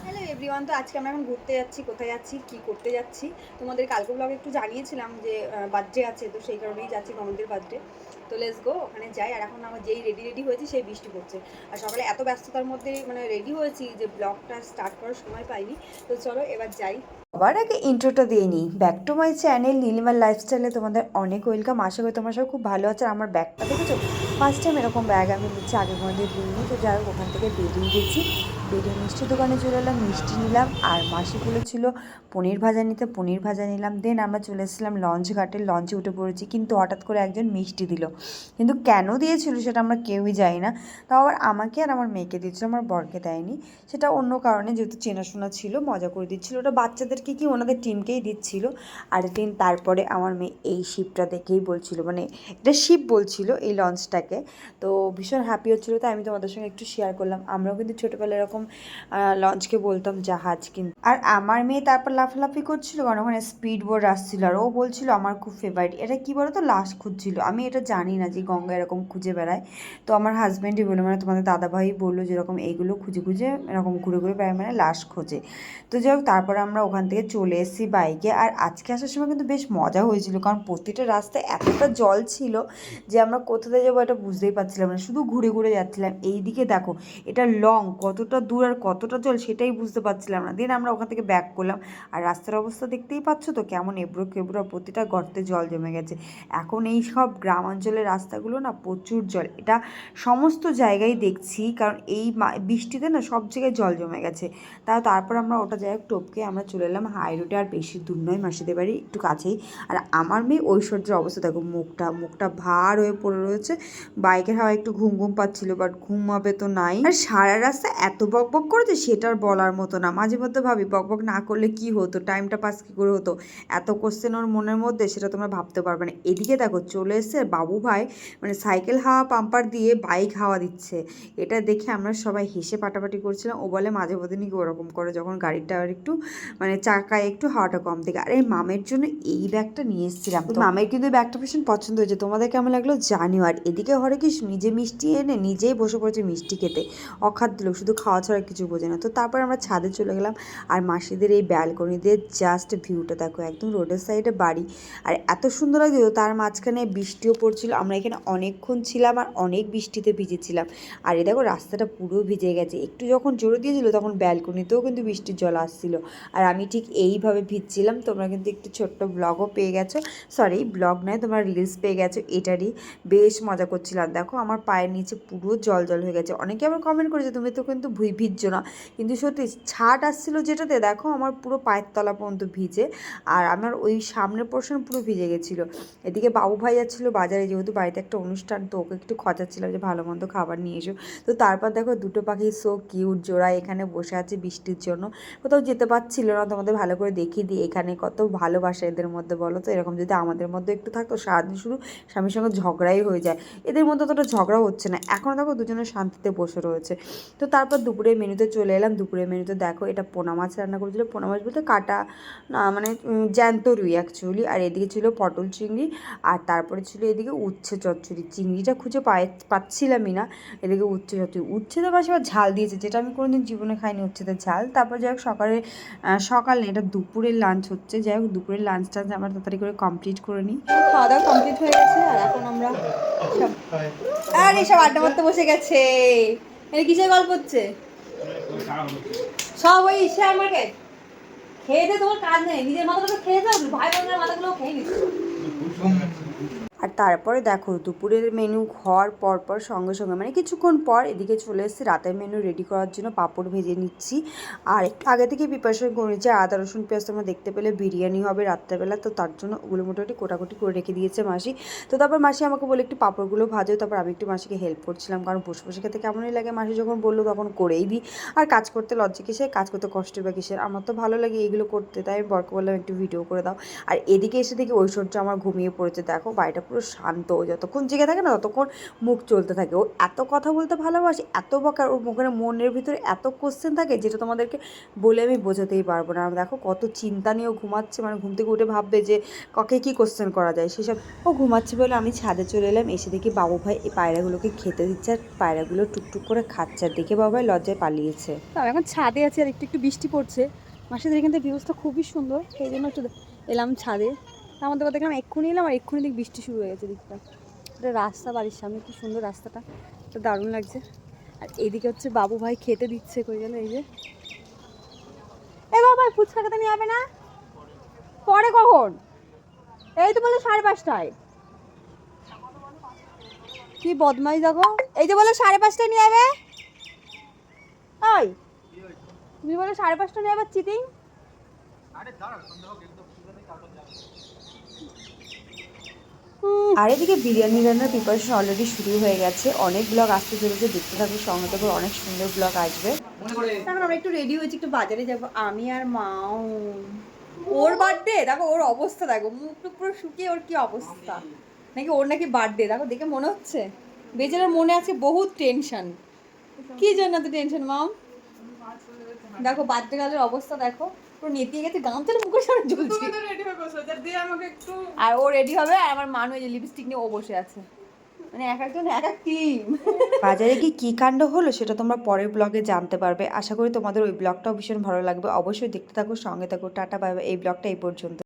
Hello everyone, তো আজকে আমরা এখন ঘুরতে যাচ্ছি। কোথায় যাচ্ছি, কি করতে যাচ্ছি তোমাদের কালকে ব্লগে একটু জানিয়েছিলাম যে বার্থডে আছে, তো সেই কারণেই যাচ্ছি গমনদের বার্থডে। তো লেটস গো, ওখানে যাই। আর এখন আমার যেই রেডি হয়েছি সেই বৃষ্টি পড়ছে। আর সকালে এত ব্যস্ততার মধ্যে মানে রেডি হয়েছি যে ব্লগটা স্টার্ট করার সময় পাইনি। তো চলো এবার যাই। সবার আগে ইন্ট্রোটা দিয়ে নিই। ব্যাক টু মাই চ্যানেল নীলিমার লাইফস্টাইলে তোমাদের অনেক ওয়েলকাম। আশা করি তোমার সব খুব ভালো আছে। আমার ব্যাগটা দেখেছো, ফার্স্ট টাইম এরকম ব্যাগ আমি নিচ্ছি, আগের মধ্যে নিইনি। তো যাই হোক, ওখান থেকে বেরিয়ে গেছি। বেরিয়ে মিষ্টি দোকানে চলে এলাম, মিষ্টি নিলাম। আর মাসি বলেছিল পনির ভাজা নিতে, পনির ভাজা নিলাম। দেন আমরা চলে এসেছিলাম লঞ্চ ঘাটে, লঞ্চে উঠে পড়েছি। কিন্তু হঠাৎ করে একজন মিষ্টি দিল, কিন্তু কেন দিয়েছিল সেটা আমরা কেউই জানি না। তাও আবার আমাকে আর আমার মেয়েকে দিয়েছিল, আমার বরকে দেয়নি। সেটা অন্য কারণে, যেহেতু চেনাশোনা ছিল, মজা করে দিচ্ছিল। ওটা বাচ্চাদেরকে কি ওনাদের টিমকেই দিচ্ছিল। আর দিন তারপরে আমার মেয়ে এই শিপটা দেখেই বলছিল, মানে এটা শিপ বলছিল এই লঞ্চটাকে। তো ভীষণ হ্যাপি হচ্ছিলো। তাই আমি তোমাদের সঙ্গে একটু শেয়ার করলাম। আমরাও কিন্তু ছোটোবেলায় এরকম লঞ্চকে বলতাম জাহাজ। কিন্তু আর আমার মেয়ে তারপর লাফালাফি করছিল, কারণ ওখানে স্পিড বোট আসছিল। আর ও বলছিল আমার খুব ফেভারিট এটা, কী বলো তো, লাশ খুঁজছিল। আমি এটা জানি না যে গঙ্গা এরকম খুঁজে বেড়ায়। তো আমার হাজব্যান্ডই বললো, মানে তোমাদের দাদাভাই বললো যেরকম এইগুলো খুঁজে খুঁজে এরকম ঘুরে ঘুরে বেড়ায়, মানে লাশ খোঁজে। তো যাই হোক, তারপর আমরা ওখান থেকে চলে এসেছি বাইকে। আর আজকে আসার সময় কিন্তু বেশ মজা হয়েছিল, কারণ প্রতিটা রাস্তায় এতটা জল ছিল যে আমরা কোথায় যাবো এটা বুঝতেই পারছিলাম না, শুধু ঘুরে ঘুরে যাচ্ছিলাম। এইদিকে দেখো, এটা লং কতটা দূর আর কতটা জল সেটাই বুঝতে পারছিলাম না। দেন আমরা ওখান থেকে ব্যাক করলাম। আর রাস্তার অবস্থা দেখতেই পাচ্ছ তো, কেমন এবড়ো খেবড়ো, প্রতিটা গর্তে জল জমে গেছে। এখন এই সব গ্রাম অঞ্চলের রাস্তাগুলো না প্রচুর জল, এটা সমস্ত জায়গায় দেখছি, কারণ এই বৃষ্টিতে না সব জায়গায় জল জমে গেছে। তারপর আমরা ওটা যাই হোক টপকে আমরা চলে এলাম হাই রোডে। আর বেশি দূর নয়, মাসিদের বাড়ি একটু কাছেই। আর আমার মেয়ে ঐশ্বর্যের অবস্থা দেখো, মুখটা ভার হয়ে পড়ে রয়েছে। বাইকের হাওয়া একটু ঘুম ঘুম পাচ্ছিল, বাট ঘুমাবে তো নাই। আর সারা রাস্তা এত বক বক করেছে সেটার বলার মতো না। মাঝে মধ্যে ভাবি বক বক না করলে কি হতো, টাইমটা পাস কী করে হতো। এত কোশ্চেন ওর মনের মধ্যে, সেটা তোমরা ভাবতে পারবে না। এদিকে দেখো চলে এসছে বাবু ভাই, মানে সাইকেল হাওয়া পাম্পার দিয়ে বাইক হাওয়া দিচ্ছে। এটা দেখে আমরা সবাই হেসে পাটাপাটি করছিলাম। ও বলে মাঝে মধ্যে নাকি ওরকম করে, যখন গাড়িটা আর একটু মানে চাকায় একটু হাওয়াটা কম থেকে। আর এই মামের জন্য এই ব্যাগটা নিয়ে এসেছিলাম। তো মামের কিন্তু এই ব্যাগটা ভীষণ পছন্দ হয়েছে। তোমাদের কেমন লাগলো জানিও। আর এদিকে হরেকৃষ্ণ নিজে মিষ্টি এনে নিজেই বসে পড়েছে মিষ্টি খেতে। অখাদ্য লোক, শুধু খাওয়া ছাড়া কিছু বোঝে না। তো তারপর আমরা ছাদে চলে গেলাম। আর মাসিদের এই ব্যালকনি দিয়ে জাস্ট ভিউটা দেখো, একদম রোডের সাইডে বাড়ি। আর এত সুন্দর লাগছিল, তার মাঝখানে বৃষ্টিও পড়ছিল। আমরা এখানে অনেকক্ষণ ছিলাম আর অনেক বৃষ্টিতে ভিজেছিলাম। আর এই দেখো রাস্তাটা পুরো ভিজে গেছে। একটু যখন জোরে দিয়েছিল তখন ব্যালকনিতেও কিন্তু বৃষ্টির জল আসছিল। আর আমি ঠিক এইভাবে ভিজছিলাম। তোমরা কিন্তু একটু ছোট্ট ব্লগও পেয়ে গেছো, সরি ব্লগ নয়, তোমরা রিলস পেয়ে গেছো এটারই। বেশ মজা করছিলাম। দেখো আমার পায়ের নিচে পুরো জল জল হয়ে গেছে। অনেকে আবার কমেন্ট করেছে তুমি তো কিন্তু ভিজছো না, কিন্তু সত্যি ছাট আসছিল যেটাতে, দেখো আমার পুরো পায়ের তলা পর্যন্ত ভিজে। আর আমার ওই সামনের পোর্শন পুরো ভিজে গেছিলো। এদিকে বাবু ভাই যাচ্ছিলো বাজারে, যেহেতু বাড়িতে একটা অনুষ্ঠান, তো ওকে একটু খচাচ্ছিলাম যে ভালো মন্দ খাবার নিয়ে এসো। তো তারপর দেখো দুটো পাখি সো কিউট জোড়া এখানে বসে আছে বৃষ্টির জন্য। কোথাও যেতে পারছিল না। তোমাদের ভালো করে দেখিয়ে দিই এখানে কত ভালোবাসা এদের মধ্যে, বলো তো। এরকম যদি আমাদের মধ্যে একটু থাকতো, সারাদিন শুধু স্বামীর সঙ্গে ঝগড়াই হয়ে যায়। এদের মধ্যে অতটা ঝগড়াও হচ্ছে না। এখন দেখো দুজনে শান্তিতে বসে রয়েছে। তো তারপর দুপুরের মেনুতে চলে এলাম। দুপুরের মেনুতে দেখো এটা পোনা মাছ রান্না করেছিল। পোনা মাছ বলতে কাটা না, মানে জ্যান্ত রুই অ্যাকচুয়ালি। আর এদিকে ছিল পটল চিংড়ি। আর তারপরে ছিল এদিকে উচ্ছে চচ্চড়ি। চিংড়িটা খুঁজে পাচ্ছিলামই না। এদিকে উচ্ছে চচ্চড়ি, উচ্ছেদের পাশে আবার ঝাল দিয়েছে, যেটা আমি কোনোদিন জীবনে খাইনি উচ্ছেদের ঝাল। তারপর যাই হোক সকালে এটা দুপুরের লাঞ্চ হচ্ছে। যাই হোক দুপুরের লাঞ্চটা আমরা তাড়াতাড়ি করে কমপ্লিট করে নিই। খাওয়া দাওয়া কমপ্লিট হয়ে গেছে। আর এখন আমরা সব আর এইসব আড্ডা মারতে বসে গেছে। এটা কিসের গল্প হচ্ছে? সব ওই শেয়ার মার্কেট। খেয়ে দে, তোমার কাজ নেই, নিজের মাথাগুলো খেয়ে দাও, ভাই বোনের মাথাগুলো খেয়ে নিচ্ছ। আর তারপরে দেখো দুপুরের মেনু হওয়ার পর সঙ্গে সঙ্গে মানে কিছুক্ষণ পর এদিকে চলে এসেছি রাতের মেনু রেডি করার জন্য। পাঁপড় ভেজে নিচ্ছি। আর একটু আগে থেকে প্রিপারেশন করে নিচ্ছি। আদা রসুন পেঁয়াজ তোমরা দেখতে পেলে বিরিয়ানি হবে রাত্রেবেলা, তো তার জন্য ওগুলো মোটামুটি কোটাকুটি করে রেখে দিয়েছে মাসি। তো তারপর মাসি আমাকে বলে একটু পাঁপড়গুলো ভাজো। তারপর আমি একটু মাসিকে হেল্প করছিলাম, কারণ বসে বসে খেতে কেমনই লাগে। মাসি যখন বললো তখন করেই দিই। আর কাজ করতে লজ্জা কিসের, কাজ করতে কষ্ট বা কিসের, আমার তো ভালো লাগে এইগুলো করতে। তাই আমি বরকে বললাম একটু ভিডিও করে দাও। আর এদিকে এসে দেখি ঐশ্বর্য আমার ঘুমিয়ে পড়েছে। দেখো বাড়িটা পুরো শান্ত। ও যতক্ষণ জেগে থাকে না ততক্ষণ মুখ চলতে থাকে। ও এত কথা বলতে ভালোবাসে, এত বকার, ওর মুখের মনের ভিতরে এত কোশ্চেন থাকে যেটা তোমাদেরকে বলে আমি বোঝাতেই পারবো না। আর দেখো কত চিন্তা নিয়ে ও ঘুমাচ্ছে, মানে ঘুম থেকে উঠে ভাববে যে কাকে কী কোশ্চেন করা যায় সেসব। ও ঘুমাচ্ছে বলে আমি ছাদে চলে এলাম। এসে দেখি বাবু ভাই এই পায়রাগুলোকে খেতে দিচ্ছে, আর পায়রাগুলো টুকটুক করে খাচ্ছে, আর দেখে বাবু ভাই লজ্জায় পালিয়েছে। তো আমি এখন ছাদে আছি আর একটু একটু বৃষ্টি পড়ছে। মাসিদের এখান থেকে ভিউজটা খুবই সুন্দর, সেই জন্য একটু এলাম ছাদে। আমাদের কথা দেখলাম এক্ষুনি এলাম আর এক্ষুনি দিক বৃষ্টি শুরু হয়ে গেছে দিকটা। এটা রাস্তা, বাড়ির সামনে কি সুন্দর রাস্তাটা, তো দারুণ লাগছে। আর এইদিকে হচ্ছে বাবু ভাই খেতে দিচ্ছে, কই গেল এই যে। এ বাবু ভাই ফুচকা খেতে নিয়ে যাবে না? পরে কখন? এই তো বলে 5:30টায়। কি বদমাই দেখো, এই যে বলে 5:30টায় নিয়ে যাবে। ওই তুমি বলে 5:30টায় নিয়ে যাবে, চিটিং। আর এদিকে বিরিয়ানি রান্নার প্রিপারেশন অলরেডি শুরু হয়ে গেছে। অনেক ব্লগ আসতে চলেছে, দেখতে থাকবো, সঙ্গে থাকবো, অনেক সুন্দর ব্লগ আসবে। এখন আমরা একটু রেডি হয়েছি, একটু বাজারে যাবো আমি আর মাও। ওর বার্থডে দেখো, ওর অবস্থা দেখো, মুখ টুক পুরো শুকিয়ে ওর কি অবস্থা। নাকি ওর নাকি বার্থডে, দেখো দেখে মনে হচ্ছে বেচারার মনে আছে বহুত টেনশন। কি জন্য তো টেনশন মাম? দেখো বার্থডে গালের অবস্থা দেখো, পুরো নেতিয়ে গেছে, গামছাটা মুখের সামনে ঝুলছে। আর ও রেডি হবে, আর আমার মানু এই যে লিপস্টিক নিয়ে ও বসে আছে, মানে এক একজন এক এক টিম। বাজারে কি কী কাণ্ড হলো সেটা তোমরা পরের ব্লগে জানতে পারবে। আশা করি তোমাদের ওই ব্লগটাও ভীষণ ভালো লাগবে। অবশ্যই দেখতে থাকো, সঙ্গে থাকো। Tata bye bye. এই ব্লগটা এই পর্যন্ত।